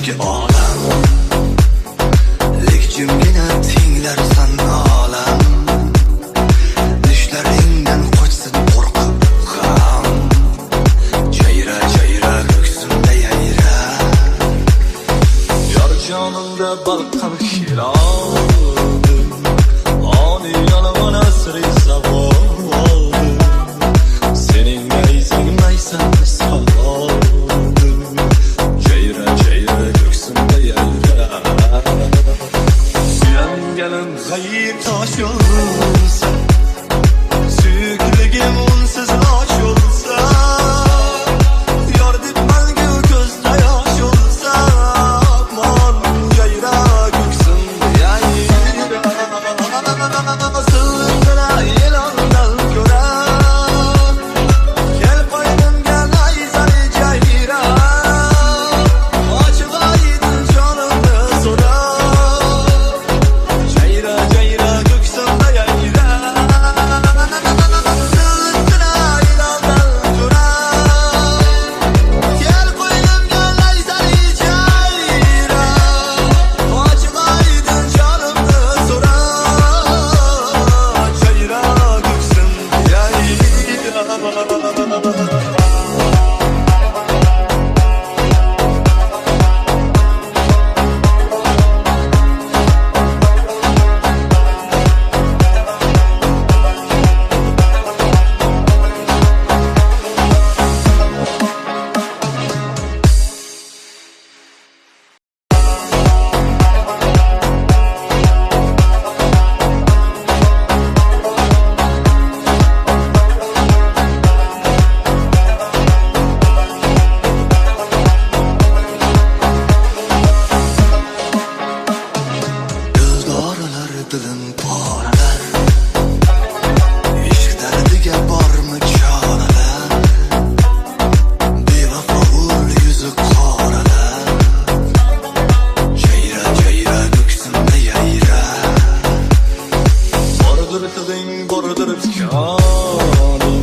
eski olam, lek jimgina tinglarsan olam. Düşleringdan qochsin qo'rqib ham, jayra jayra ko'ksimda yayra. Yor jonimda balqar hiloldim, oni yolg'on asri zavoldim. Sening nayzing maysan soldim, jayra jayra ko'ksimda yayra. Suyanganim g'ayib tosh olsa, suyukligim unsiz osh olsa, yor deb mangu ko'zda yosh olsa, aman jayra ko'ksimda yayra. Silg'ira yilondan ko'ra, kel qo'ynimga nayzali jayra. Ochiq oydin jonimni so'ra, jayra jayra ko'ksimda yayra. Silg'ira yilondan ko'ra, kel qo'ynimga nayzali jayra. Ochiq oydin jonimni so'ra, jayra ko'ksimda yayra. Dildorlar dilim poralar, ishq dardiga bormi choralar. Bevafo ul yuzi qoralar, jayra jayra ko'ksimda yayra. Bordir tig'ing, bordir jonim,